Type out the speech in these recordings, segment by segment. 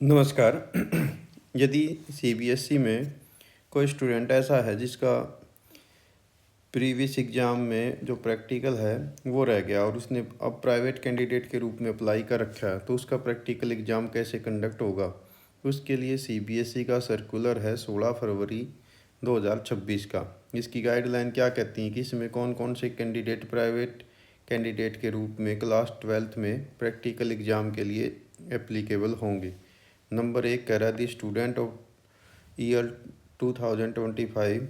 नमस्कार। यदि सीबीएसई में कोई स्टूडेंट ऐसा है जिसका प्रीवियस एग्ज़ाम में जो प्रैक्टिकल है वो रह गया और उसने अब प्राइवेट कैंडिडेट के रूप में अप्लाई कर रखा है, तो उसका प्रैक्टिकल एग्ज़ाम कैसे कंडक्ट होगा? उसके लिए सीबीएसई का सर्कुलर है 16 फरवरी 2026 का। इसकी गाइडलाइन क्या कहती हैं कि इसमें कौन कौन से कैंडिडेट प्राइवेट कैंडिडेट के रूप में क्लास 12th में प्रैक्टिकल एग्ज़ाम के लिए एप्लीकेबल होंगे। नंबर 1 कह रहा है दी स्टूडेंट ऑफ ईयर 2025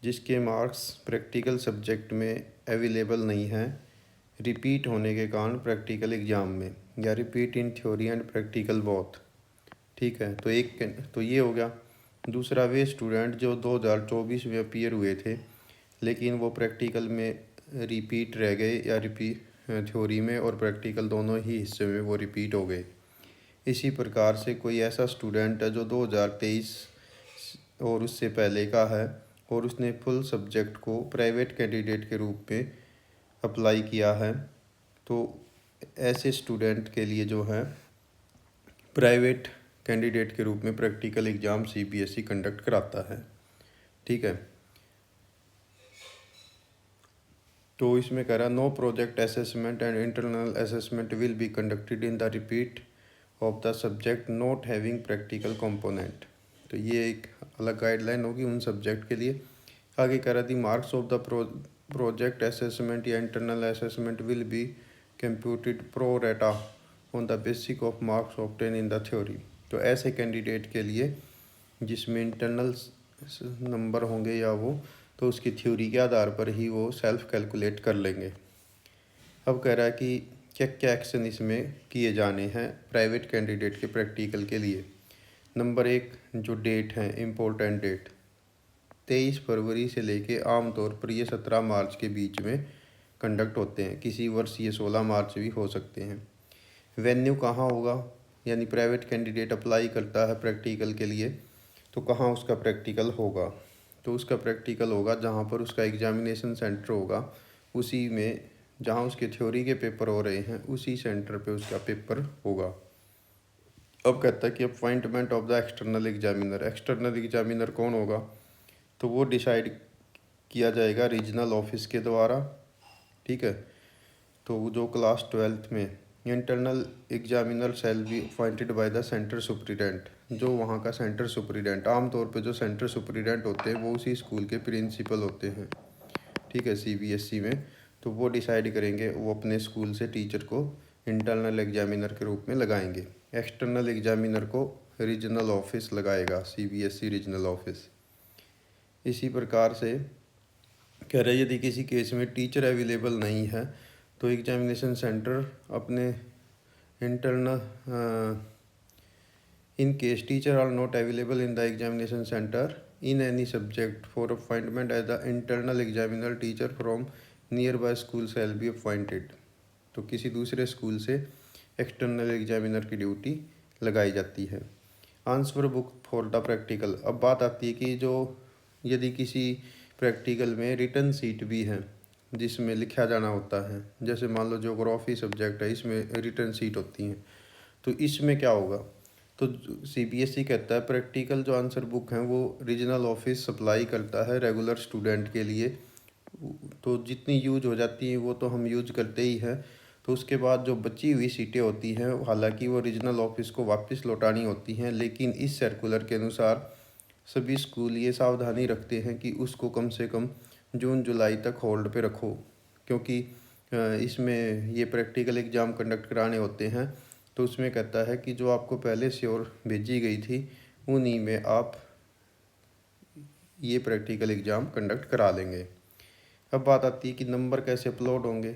जिसके मार्क्स प्रैक्टिकल सब्जेक्ट में अवेलेबल नहीं हैं रिपीट होने के कारण प्रैक्टिकल एग्ज़ाम में, या repeat in theory and practical both. ठीक है, तो ये हो गया। दूसरा, वे स्टूडेंट जो 2024 में अपीयर हुए थे लेकिन वो प्रैक्टिकल में रिपीट रह गए, या रिपीट थ्योरी में और प्रैक्टिकल दोनों ही हिस्से में वो रिपीट हो गए। इसी प्रकार से कोई ऐसा स्टूडेंट है जो 2023 और उससे पहले का है और उसने फुल सब्जेक्ट को प्राइवेट कैंडिडेट के रूप में अप्लाई किया है, तो ऐसे स्टूडेंट के लिए जो है प्राइवेट कैंडिडेट के रूप में प्रैक्टिकल एग्ज़ाम सीबीएसई कंडक्ट कराता है। ठीक है, तो इसमें कह रहा no project assessment and internal assessment will be conducted in the repeat of the subject not having practical component. तो ये एक अलग गाइडलाइन होगी उन सब्जेक्ट के लिए। आगे कह रहा थी marks of the project assessment या internal assessment will be computed pro rata on the basic of marks obtain in the theory. तो ऐसे कैंडिडेट के लिए जिसमें इंटरनल नंबर होंगे या वो, तो उसकी थ्योरी के आधार पर ही वो सेल्फ कैलकुलेट कर लेंगे। अब कह रहा है कि क्या क्या एक्शन इसमें किए जाने हैं प्राइवेट कैंडिडेट के प्रैक्टिकल के लिए। नंबर 1, जो डेट है इम्पोर्टेंट डेट 23 फरवरी से लेके आमतौर पर ये 17 मार्च के बीच में कंडक्ट होते हैं। किसी वर्ष ये 16 मार्च भी हो सकते हैं। वेन्यू कहाँ होगा, यानी प्राइवेट कैंडिडेट अप्लाई करता है प्रैक्टिकल के लिए तो कहाँ उसका प्रैक्टिकल होगा? तो उसका प्रैक्टिकल होगा जहाँ पर उसका एग्जामिनेशन सेंटर होगा, उसी में जहाँ उसके थ्योरी के पेपर हो रहे हैं उसी सेंटर पे उसका पेपर होगा। अब कहता है कि appointment of the external examiner. External examiner कौन होगा? तो वो डिसाइड किया जाएगा रीजनल ऑफिस के द्वारा। ठीक है, तो जो क्लास 12th में internal examiner shell be appointed by the centre superintendent. जो वहाँ का सेंटर सुप्रिटेंडेंट, आमतौर पे जो सेंटर सुप्रिटेंडेंट होते हैं वो उसी स्कूल के प्रिंसिपल होते हैं। ठीक है, सीबीएसई में तो वो डिसाइड करेंगे, वो अपने स्कूल से टीचर को इंटरनल एग्जामिनर के रूप में लगाएंगे। एक्सटर्नल एग्जामिनर को रीजनल ऑफिस लगाएगा, सीबीएसई रीजनल ऑफिस। इसी प्रकार से कह रहे यदि किसी केस में टीचर अवेलेबल नहीं है तो एग्जामिनेशन सेंटर अपने internal in case teacher are not available in the examination centre in any subject for appointment as the internal examiner teacher from nearby school shall be appointed. तो किसी दूसरे school से external examiner की duty लगाई जाती है। Answer book for the practical. अब बात आती है कि जो यदि किसी प्रैक्टिकल में रिटन सीट भी है जिसमें लिखा जाना होता है, जैसे मान लो ज्योग्राफी सब्जेक्ट है, इसमें रिटन सीट होती हैं, तो इसमें क्या होगा? तो सीबीएसई कहता है प्रैक्टिकल जो आंसर बुक हैं वो रीजनल ऑफिस सप्लाई करता है रेगुलर स्टूडेंट के लिए। तो जितनी यूज हो जाती हैं वो तो हम यूज करते ही हैं, तो उसके बाद जो बची हुई सीटें होती हैं हालांकि वो रीजनल ऑफिस को वापस लौटानी होती हैं, लेकिन इस सर्कुलर के अनुसार सभी स्कूल ये सावधानी रखते हैं कि उसको कम से कम जून जुलाई तक होल्ड पे रखो, क्योंकि इसमें ये प्रैक्टिकल एग्ज़ाम कंडक्ट कराने होते हैं। तो उसमें कहता है कि जो आपको पहले से और भेजी गई थी उन्हीं में आप ये प्रैक्टिकल एग्ज़ाम कंडक्ट करा लेंगे। अब बात आती है कि नंबर कैसे अपलोड होंगे।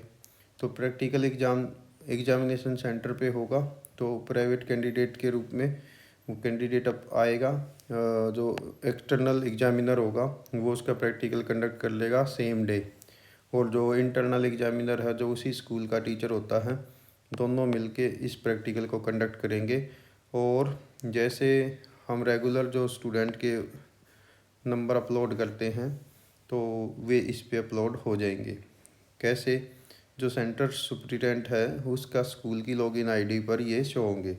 तो प्रैक्टिकल एग्जामिनेशन सेंटर पे होगा, तो प्राइवेट कैंडिडेट के रूप में वो कैंडिडेट अब आएगा, जो एक्सटर्नल एग्जामिनर होगा वो उसका प्रैक्टिकल कंडक्ट कर लेगा सेम डे, और जो इंटरनल एग्जामिनर है जो उसी स्कूल का टीचर होता है, दोनों मिलके इस प्रैक्टिकल को कंडक्ट करेंगे। और जैसे हम रेगुलर जो स्टूडेंट के नंबर अपलोड करते हैं तो वे इस पे अपलोड हो जाएंगे। कैसे? जो सेंटर सुप्रिटेंडेंट है उसका स्कूल की लॉगिन आईडी पर ये शो होंगे,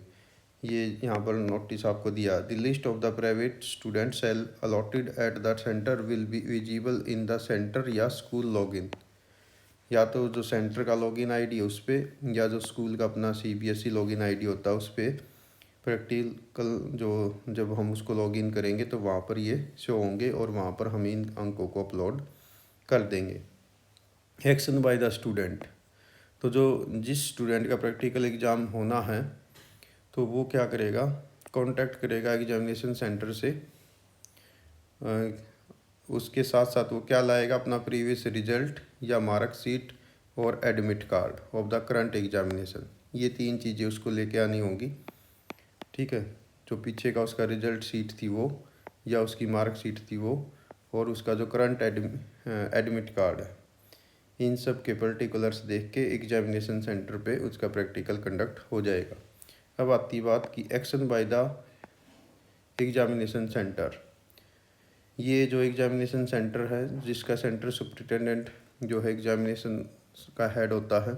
ये यहाँ पर नोटिस आपको दिया, the list of the private student cell allotted at the centre will be visible in the centre या स्कूल लॉगिन। या तो जो सेंटर का लॉगिन आईडी है उस पर, या जो स्कूल का अपना CBSE लॉगिन आईडी होता है उस पर प्रैक्टिकल जो जब हम उसको लॉगिन करेंगे तो वहाँ पर ये शो होंगे और वहाँ पर हम इन अंकों को अपलोड कर देंगे। एक्शन बाय द स्टूडेंट, तो जो जिस स्टूडेंट का प्रैक्टिकल एग्ज़ाम होना है तो वो क्या करेगा, कांटेक्ट करेगा एग्जामिनेशन सेंटर से। उसके साथ साथ वो क्या लाएगा, अपना प्रीवियस रिजल्ट या मार्कशीट और admit card of the current examination. ये 3 चीज़ें उसको लेके आनी होंगी, ठीक है। जो पीछे का उसका रिजल्ट शीट थी वो, या उसकी मार्कशीट थी वो, और उसका जो करंट एडमिट कार्ड है, इन सब के पर्टिकुलर्स देख के एग्जामिनेशन सेंटर पे उसका प्रैक्टिकल कंडक्ट हो जाएगा। अब आती बात की action by the examination centre. ये जो एग्जामिनेशन सेंटर है, जिसका सेंटर सुपरिटेंडेंट जो है एग्जामिनेशन का हेड होता है,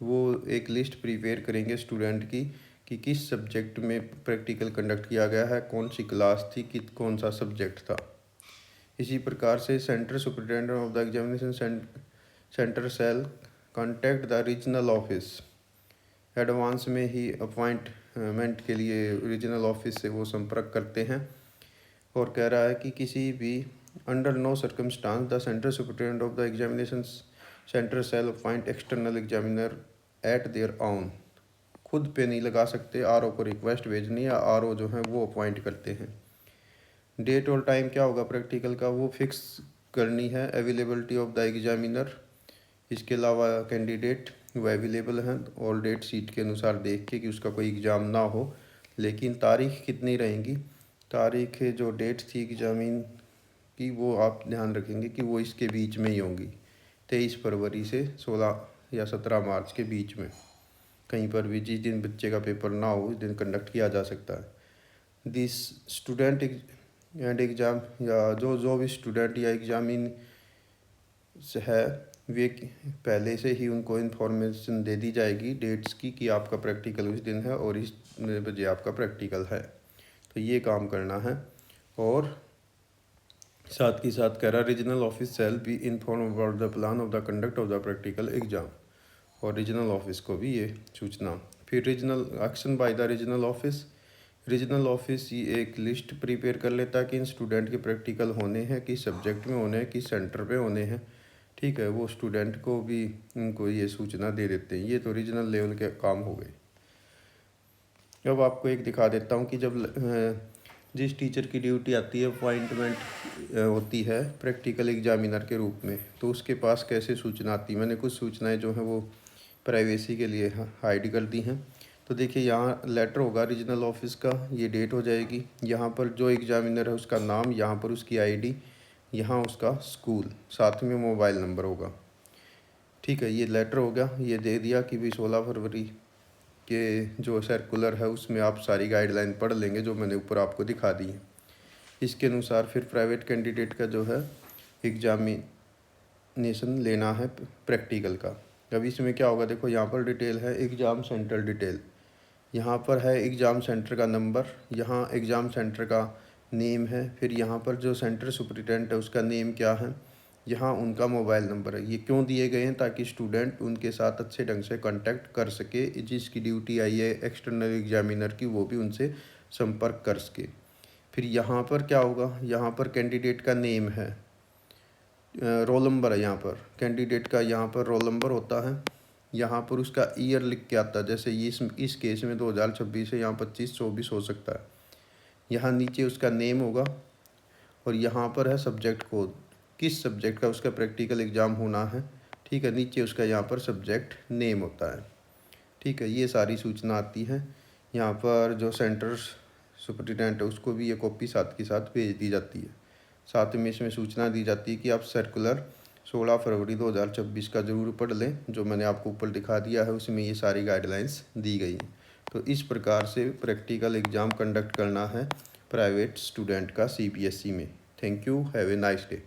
वो एक लिस्ट प्रिपेयर करेंगे स्टूडेंट की कि किस सब्जेक्ट में प्रैक्टिकल कंडक्ट किया गया है, कौन सी क्लास थी, कौन सा सब्जेक्ट था। इसी प्रकार से centre superintendent of the examination centre shall contact the regional office. Advance में ही अपॉइंटमेंट के लिए रीजनल ऑफिस से वो संपर्क करते हैं और कह रहा है कि किसी भी under no circumstance the centre superintendent of the examination centre shall appoint external examiner at their own. खुद पे नहीं लगा सकते, RO को रिक्वेस्ट भेजनी है, RO जो है वो अपॉइंट करते हैं। डेट और टाइम क्या होगा प्रैक्टिकल का, वो फिक्स करनी है। अवेलेबिलिटी ऑफ द एग्जामिनर, इसके अलावा कैंडिडेट वो अवेलेबल हैं और डेट शीट के अनुसार देख के कि उसका कोई एग्ज़ाम ना हो, लेकिन तारीख कितनी रहेंगी, तारीख जो डेट थी एग्जामिन की वो आप ध्यान रखेंगे कि वो इसके बीच में ही होंगी, 23 फरवरी से 16 या 17 मार्च के बीच में। कहीं पर भी जिस दिन बच्चे का पेपर ना हो उस दिन कंडक्ट किया जा सकता है। दिस स्टूडेंट एंड एग्ज़ाम, या जो भी स्टूडेंट या एग्जामिन है वे पहले से ही उनको इन्फॉर्मेशन दे दी जाएगी डेट्स की कि आपका प्रैक्टिकल उस दिन है और इस बजे आपका प्रैक्टिकल है। तो ये काम करना है। और साथ ही साथ कह रहा regional office shall be inform about the plan of the conduct of the practical exam, और रीजनल ऑफिस को भी ये सूचना। फिर regional action by the regional office. Regional office ये एक लिस्ट प्रिपेयर कर लेता है कि इन स्टूडेंट के प्रैक्टिकल होने हैं, किस सब्जेक्ट में होने हैं, किस सेंटर पे होने हैं, ठीक है। वो स्टूडेंट को भी उनको ये सूचना दे देते हैं। ये तो रीजनल लेवल के काम हो गए। अब आपको एक दिखा देता हूँ कि जब जिस टीचर की ड्यूटी आती है, अपॉइंटमेंट होती है प्रैक्टिकल एग्जामिनर के रूप में, तो उसके पास कैसे सूचना आती है। मैंने कुछ सूचनाएं जो हैं वो प्राइवेसी के लिए हाइड कर दी हैं। तो देखिए यहाँ लेटर होगा रीजनल ऑफिस का, ये डेट हो जाएगी, यहाँ पर जो एग्जामिनर है उसका नाम, यहाँ पर उसकी ID, यहाँ उसका स्कूल, साथ में मोबाइल नंबर होगा, ठीक है। ये लेटर हो गया, ये दे दिया कि भाई 16 फरवरी के जो सर्कुलर है उसमें आप सारी गाइडलाइन पढ़ लेंगे जो मैंने ऊपर आपको दिखा दी है। इसके अनुसार फिर प्राइवेट कैंडिडेट का जो है एग्जामिनेशन लेना है प्रैक्टिकल का। अब इसमें क्या होगा, देखो यहाँ पर डिटेल है एग्ज़ाम सेंटर डिटेल, यहाँ पर है एग्ज़ाम सेंटर का नंबर, यहाँ एग्ज़ाम सेंटर का नेम है, फिर यहाँ पर जो सेंटर सुपरिटेंडेंट है उसका नेम क्या है, यहाँ उनका मोबाइल नंबर है। ये क्यों दिए गए हैं, ताकि स्टूडेंट उनके साथ अच्छे ढंग से कांटेक्ट कर सके, जिसकी ड्यूटी आई है एक्सटर्नल एग्जामिनर की वो भी उनसे संपर्क कर सके। फिर यहाँ पर क्या होगा, यहाँ पर कैंडिडेट का नेम है, रोल नंबर है, यहाँ पर कैंडिडेट का यहाँ पर रोल नंबर होता है, यहाँ पर उसका ईयर लिख के आता है। जैसे ये इस केस में 2026 है, यहाँ 25-24 हो सकता है। यहाँ नीचे उसका नेम होगा और यहाँ पर है सब्जेक्ट कोड, किस सब्जेक्ट का उसका प्रैक्टिकल एग्ज़ाम होना है, ठीक है। नीचे उसका यहाँ पर सब्जेक्ट नेम होता है, ठीक है। ये सारी सूचना आती है। यहाँ पर जो सेंटर सुपरिटेंडेंट है उसको भी ये कॉपी साथ के साथ भेज दी जाती है। साथ में इसमें सूचना दी जाती है कि आप सर्कुलर 16 फरवरी 2026 का ज़रूर पढ़ लें, जो मैंने आपको ऊपर दिखा दिया है उसमें ये सारी गाइडलाइंस दी गई हैं। तो इस प्रकार से प्रैक्टिकल एग्ज़ाम कंडक्ट करना है प्राइवेट स्टूडेंट का CBSE में। Thank you, have a nice day.